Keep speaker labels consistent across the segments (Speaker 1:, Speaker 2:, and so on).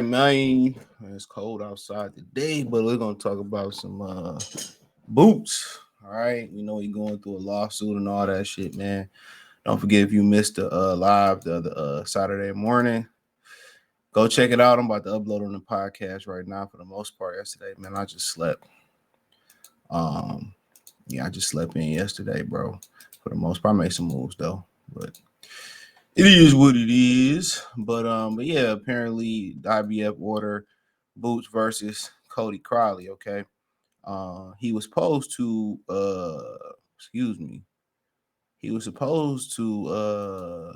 Speaker 1: man. It's cold outside today, but we're gonna talk about some boots. All right, we know he's going through a lawsuit and all that shit, man. Don't forget if you missed the live the other Saturday morning, go check it out. I'm about to upload on the podcast right now. For the most part, yesterday, man, I just slept. Um, yeah, I just slept in yesterday, bro. For the most part, I made some moves though, but it is what it is. But yeah, apparently the IBF order Boots versus Cody Crowley. Okay, he was supposed to excuse me. He was supposed to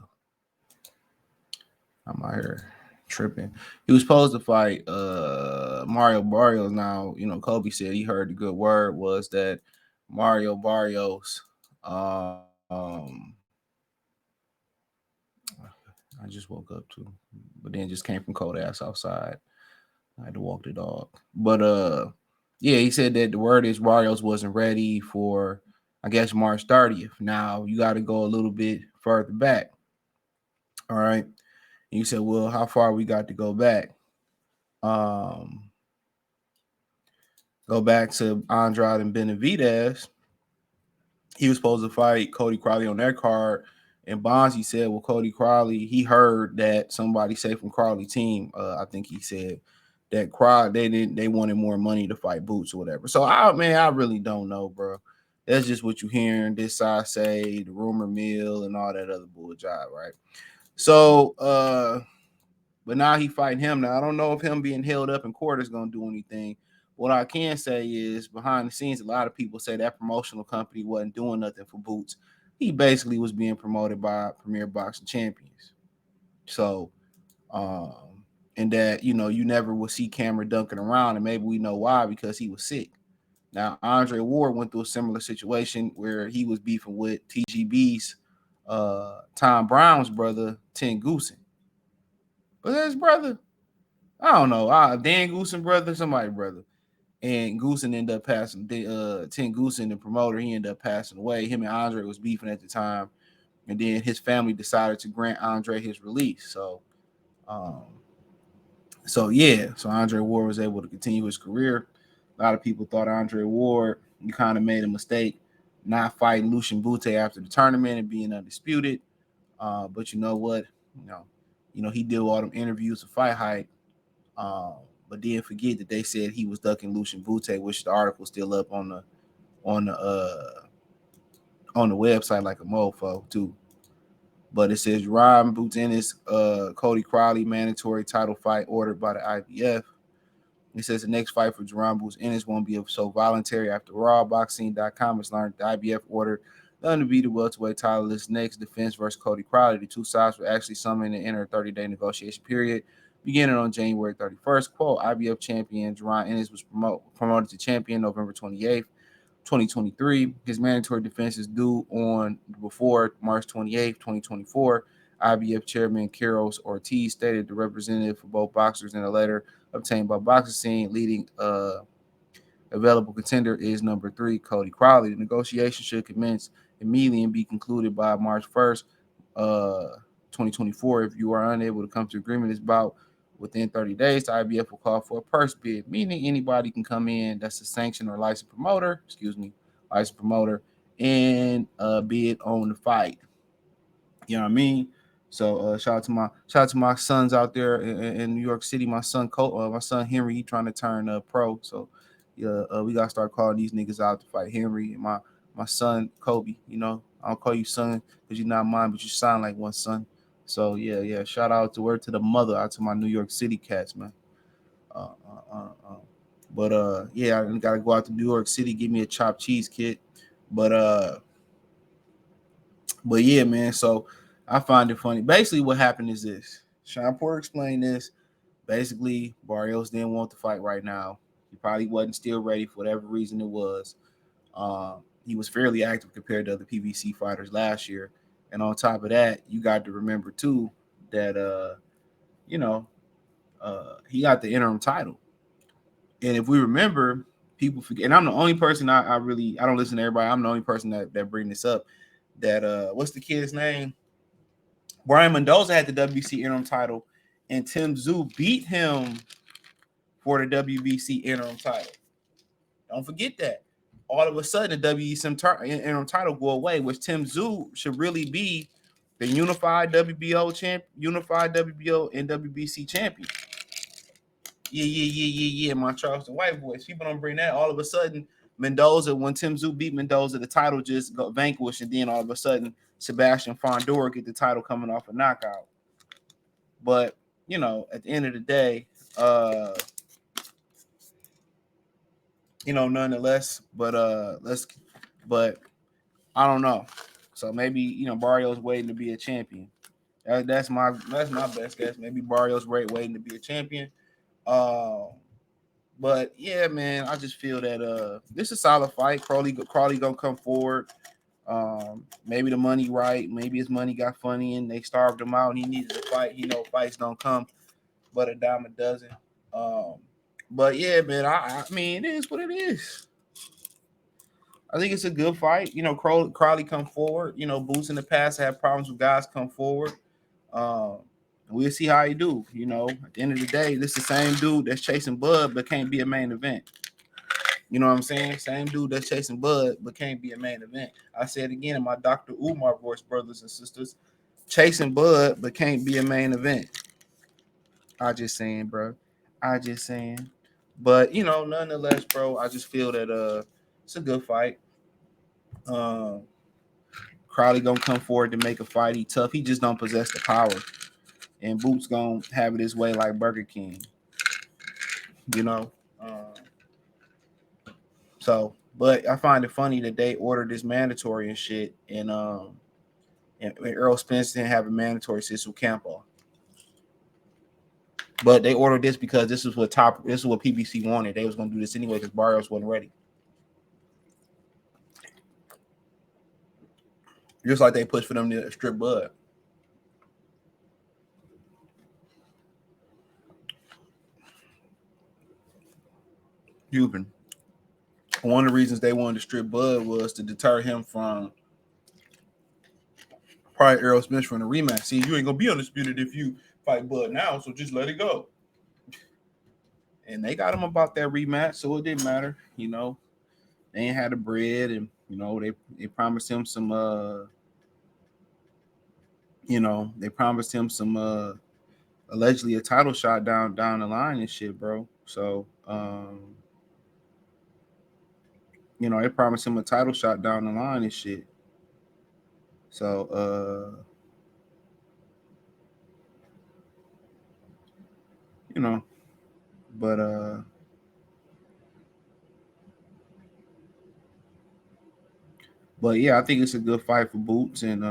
Speaker 1: I'm out here tripping. He was supposed to fight Mario Barrios. Now, Kobe said he heard the good word was that Mario Barrios I just woke up too, but then just came from cold ass outside. I had to walk the dog. But yeah, he said that the word is Barrios wasn't ready for, I guess, March 30th. Now you got to go a little bit further back. All right. And you said, well, how far we got to go back? Go back to Andrade and Benavidez. He was supposed to fight Cody Crowley on their card. And Bonzi said, well, Cody Crowley, he heard that somebody say from Crowley team, I think he said that they wanted more money to fight Boots or whatever. So I really don't know, bro. That's just what you hearing this side say, the rumor mill and all that other bull job, right? So but now he fighting him. Now I don't know if him being held up in court is gonna do anything. What I can say is behind the scenes, a lot of people say that promotional company wasn't doing nothing for Boots. He basically was being promoted by Premier Boxing Champions. So and that you never will see Cameron dunking around, and maybe we know why, because he was sick. Now Andre Ward went through a similar situation where he was beefing with TGB's Tom Brown's brother, Ten Goosen. But his brother, I don't know, Dan Goosen brother, somebody brother. And Goosen ended up passing. Ten Goosen, the promoter, he ended up passing away. Him and Andre was beefing at the time, and then his family decided to grant Andre his release. So Andre Ward was able to continue his career. A lot of people thought Andre Ward, you kind of made a mistake not fighting Lucian Bute after the tournament and being undisputed. But you know what? He did all them interviews with Fight Hype. But didn't forget that they said he was ducking Lucian Bute, which the article still up on the website like a mofo too. But it says Jaron Boots Ennis, Cody Crowley mandatory title fight ordered by the IBF. It says the next fight for Jaron Boots Ennis won't be so voluntary after rawboxing.com has learned the IBF ordered the undefeated welterweight title list next defense versus Cody Crowley. The two sides were actually summoned to enter a 30-day negotiation period beginning on January 31st. Quote, IBF champion Jaron Ennis was promoted to champion November 28th, 2023. His mandatory defense is due on before March 28th, 2024. IBF chairman Carlos Ortiz stated the representative for both boxers in a letter obtained by Boxing Scene, leading available contender is number 3, Cody Crowley. The negotiation should commence immediately and be concluded by March 1st, 2024. If you are unable to come to agreement, it's about within 30 days, the IBF will call for a purse bid, meaning anybody can come in that's a sanctioned or licensed promoter, and bid on the fight. You know what I mean? So shout out to my sons out there in New York City. My son Henry, he trying to turn pro. So yeah, we gotta start calling these niggas out to fight Henry. And my son Kobe. I don't call you son because you're not mine, but you sound like one son. So yeah. Shout out to word to the mother, out to my New York City cats, man. But yeah, I gotta go out to New York City, give me a chopped cheese kit. But yeah, man. So I find it funny. Basically, what happened is this. Sean Porter explained this. Basically, Barrios didn't want to fight right now. He probably wasn't still ready for whatever reason it was. He was fairly active compared to other PBC fighters last year. And on top of that, you got to remember too that he got the interim title. And if we remember, people forget. And I'm the only person I don't listen to everybody. I'm the only person that bring this up. That what's the kid's name? Brian Mendoza had the WC interim title and Tim Tszyu beat him for the WBC interim title. Don't forget that. All of a sudden, the WBC interim title go away, which Tim Tszyu should really be the unified WBO champ, unified WBO and WBC champion. Yeah. My Charleston white voice. People don't bring that. All of a sudden, Mendoza, when Tim Tszyu beat Mendoza, the title just got vanquished, and then all of a sudden, Sebastian Fondor get the title coming off a knockout. But at the end of the day, nonetheless, but I don't know. So maybe Barrios waiting to be a champion. That's my best guess. Maybe Barrios waiting to be a champion. But yeah, man, I just feel that this is a solid fight. Crowley gonna come forward. Maybe the money right. Maybe his money got funny and they starved him out and he needed to fight. Fights don't come but a dime a dozen. But yeah, man, I mean, it is what it is. I think it's a good fight. Crowley come forward. Boots in the past have problems with guys come forward. We'll see how he do. At the end of the day, this is the same dude that's chasing Bud but can't be a main event. You know what I'm saying? Same dude that's chasing Bud but can't be a main event. I say it again in my Dr. Umar voice, brothers and sisters. Chasing Bud but can't be a main event. I just saying, bro. I just saying. But nonetheless, bro, I just feel that it's a good fight. Crowley gonna come forward to make a fight. He tough. He just don't possess the power. And Boots gonna have it his way like Burger King. So, but I find it funny that they ordered this mandatory and shit, and Earl Spence didn't have a mandatory since Campo. But they ordered this because this is what PBC wanted. They was gonna do this anyway because Barrios wasn't ready. Just like they pushed for them to strip Bud. Cuban. One of the reasons they wanted to strip Bud was to deter him from probably Errol Spence from the rematch. See, you ain't gonna be undisputed if you fight Bud now, so just let it go. And they got him about that rematch, so it didn't matter. They ain't had the bread, and they promised him some. They promised him some allegedly a title shot down the line and shit, bro. So they promised him a title shot down the line and shit. So but yeah, I think it's a good fight for Boots, and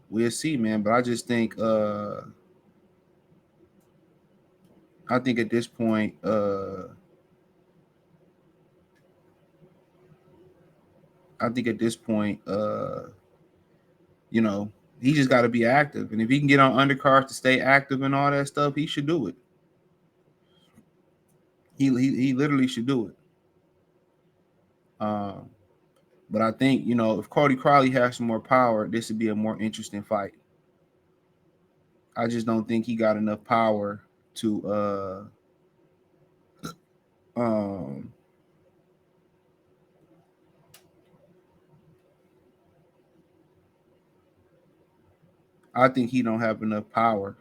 Speaker 1: we'll see, man. But I just think at this point he just got to be active, and if he can get on undercards to stay active and all that stuff, he should do it. He literally should do it. But I think if Cody Crowley has some more power, this would be a more interesting fight. I just don't think he got enough power to I think he don't have enough power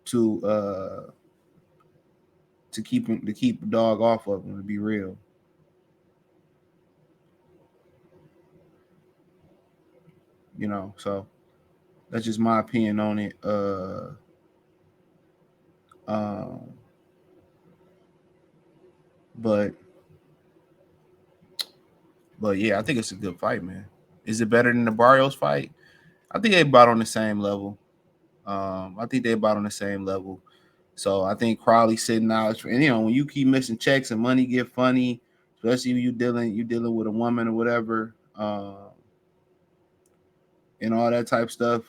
Speaker 1: to keep the dog off of him, to be real. So that's just my opinion on it. But yeah, I think it's a good fight, man. Is it better than the Barrios fight? I think they about on the same level. So I think Crowley sitting out, and when you keep missing checks and money get funny, especially when you dealing with a woman or whatever, and all that type of stuff.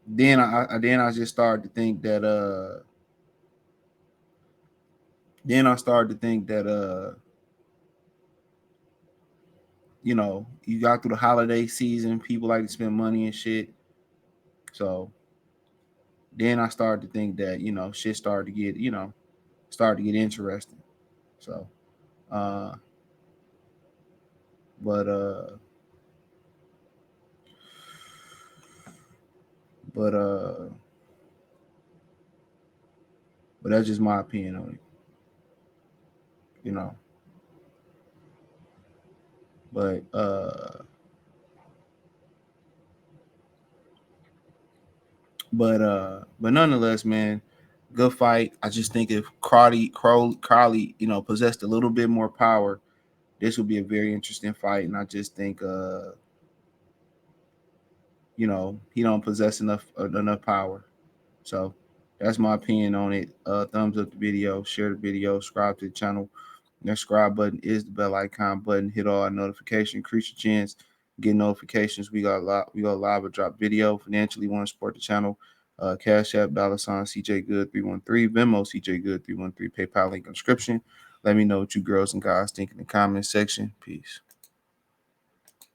Speaker 1: Then I just started to think that you know, you got through the holiday season, people like to spend money and shit. So then I started to think that, you know, shit started to get, you know, started to get interesting. So uh but uh but uh but that's just my opinion on it, you know. But but nonetheless, man, good fight. I just think if Crowley, you know, possessed a little bit more power, this would be a very interesting fight. And I just think you know, he don't possess enough power. So that's my opinion on it. Thumbs up the video, share the video, subscribe to the channel. That subscribe button is the bell icon button. Hit all our notifications, increase your chance, get notifications. We got live or drop video. Financially want to support the channel. Cash App, $ CJ Good 313, Venmo CJ Good 313, PayPal link in description. Let me know what you girls and guys think in the comment section. Peace.